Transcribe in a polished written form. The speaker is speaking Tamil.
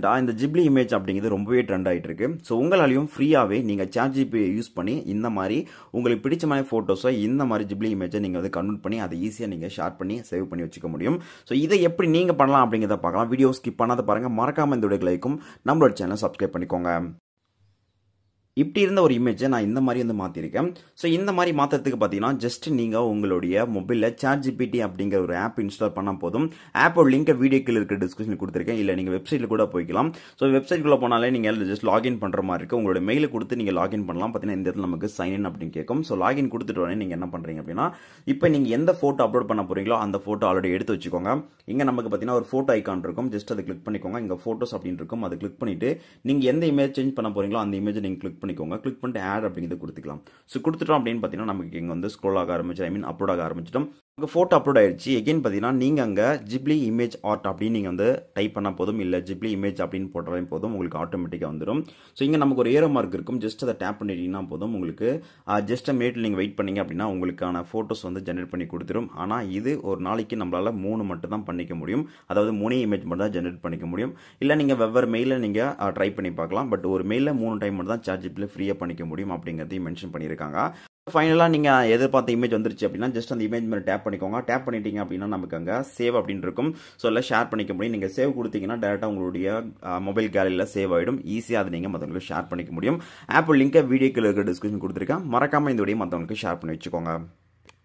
ரீசெண்டாக இந்த ஜிப்லி இமேஜ் அப்படிங்கிறது ரொம்பவே ட்ரெண்ட் ஆகிட்டு இருக்கு. ஸோ உங்களாலையும் ஃப்ரீயாகவே நீங்கள் ChatGPT யூஸ் பண்ணி இந்த மாதிரி உங்களுக்கு பிடிச்ச மாதிரி ஃபோட்டோஸை இந்த மாதிரி ஜிப்லி இமேஜை நீங்கள் வந்து கன்வெர்ட் பண்ணி அதை ஈஸியாக நீங்கள் ஷேர் பண்ணி சேவ் பண்ணி வச்சுக்க முடியும். ஸோ இதை எப்படி நீங்கள் பண்ணலாம் அப்படிங்கிறத பார்க்கலாம். வீடியோ ஸ்கிப் பண்ணாத பாருங்கள். மறக்காமல் இந்த வீடியோ லைக்கும் நம்மளோட சேனலை சப்ஸ்கிரைப் பண்ணிக்கோங்க. இப்படி இருந்த ஒரு இமேஜை நான் இந்த மாதிரி வந்து மாற்றிருக்கேன். ஸோ இந்த மாதிரி மாற்றுறதுக்கு பார்த்தீங்கன்னா ஜஸ்ட் நீங்கள் உங்களுடைய மொபைலில் ChatGPT அப்படிங்கிற ஒரு ஆப் இன்ஸ்டால் பண்ணால் போதும். ஆப்போட லிங்கை வீடியோக்கில் இருக்கிற டிஸ்கிரிப்ஷனில் கொடுத்துருக்கேன். இல்லை நீங்கள் வெப்சைட்டில் கூட போய்க்கலாம். ஸோ வெப்சைட்குள்ளே போனாலே நீங்கள் ஜஸ்ட் லாகின் பண்ணுற மாதிரி இருக்குது. உங்களோட மெயிலை கொடுத்து நீங்கள் லாகின் பண்ணலாம். பார்த்தீங்கன்னா இந்த இடத்துல நமக்கு சைன்இன் அப்படின்னு கேட்கும். ஸோ லாகின் கொடுத்துட்டு உடனே நீங்கள் என்ன பண்ணுறீங்க அப்படின்னா, இப்போ நீங்கள் எந்த ஃபோட்டோ அப்லோட் பண்ண போகிறீங்களோ அந்த ஃபோட்டோ ஆல்ரெடி எடுத்து வச்சுக்கோங்க. இங்கே நமக்கு பார்த்தீங்கன்னா ஒரு ஃபோட்டோ ஐக்கான் இருக்கும். ஜஸ்ட் அதை கிளிக் பண்ணிக்கோங்க. இங்கே ஃபோட்டோஸ் அப்படின்னு இருக்கும். அதை கிளிக் பண்ணிவிட்டு நீங்கள் எந்த இமேஜ் சேஞ்ச் பண்ண போகிறீங்களோ அந்த இமேஜை நீங்கள் கிளிக் பண்ணிக்கோங்க. கிளிக் பண்ணிட்டு ஆட் அப்படிங்கிறது கொடுத்துக்கலாம். ஸோ கொடுத்துட்டோம் அப்படின்னு பார்த்தீங்கன்னா நமக்கு இங்கே வந்து ஸ்க்ரோல் ஆக ஆரம்பிச்சு அப்லோட் ஆக ஆரம்பிச்சிட்டோம். உங்கள் ஃபோட்டோ அப்லோட் ஆயிடுச்சு. எகைன் பார்த்தீங்கன்னா நீங்கள் அங்கே ஜிப்லி இமேஜ் ஆர்ட் அப்படின்னு நீங்கள் வந்து டைப் பண்ணால் போதும். இல்லை ஜிப்லி இமேஜ் அப்படின்னு போட்டாலே போதும், உங்களுக்கு ஆட்டோமேட்டிக்காக வந்துடும். ஸோ இங்கே நமக்கு ஒரு ஏரோ மார்க் இருக்கும். ஜஸ்ட் அதை டேப் பண்ணிட்டீங்கன்னா போதும். உங்களுக்கு ஜஸ்ட் மினிட்ல நீங்கள் வெயிட் பண்ணீங்க அப்படின்னா உங்களுக்கான ஃபோட்டோஸ் வந்து ஜென்ரேட் பண்ணி கொடுத்துரும். ஆனால் இது ஒரு நாளைக்கு நம்மளால் 3 மட்டும் தான் பண்ணிக்க முடியும். அதாவது 3 இமேஜ் மட்டும் தான் ஜென்ரேட் பண்ணிக்க முடியும். இல்லை நீங்கள் வெவ்வேறு மெயிலில் நீங்கள் ட்ரை பண்ணி பார்க்கலாம். பட் ஒரு மெயிலில் 3 டைம் மட்டும் தான் ChatGPT ஃப்ரீயாக பண்ணிக்க முடியும் அப்படிங்கிறதையும் மென்ஷன் பண்ணியிருக்காங்க. ஃபைனலாக நீங்கள் எதிர்பார்த்த இமேஜ் வந்துருச்சு அப்படின்னா ஜஸ்ட் அந்த இமேஜ் மேலே டேப் பண்ணிக்கோங்க. டேப் பண்ணிட்டீங்க அப்படின்னா நமக்கு அங்கே சேவ் அப்படின்னு இருக்கும். ஸோ எல்லாம் ஷேர் பண்ணிக்க முடியும். நீங்கள் சேவ் கொடுத்தீங்கன்னா டேரெக்டாக உங்களுடைய மொபைல் கேலரியில் சேவ் ஆகிடும். ஈஸியாக அதை நீங்கள் மற்றவங்களுக்கு ஷேர் பண்ணிக்க முடியும். ஆப் லிங்கை வீடியோக்கில் இருக்கிற டிஸ்கிரிப்ஷன் கொடுத்துருக்கேன். மறக்காமல் இந்த வீடியோ மற்றவங்களுக்கு ஷேர் பண்ணி வச்சுக்கோங்க.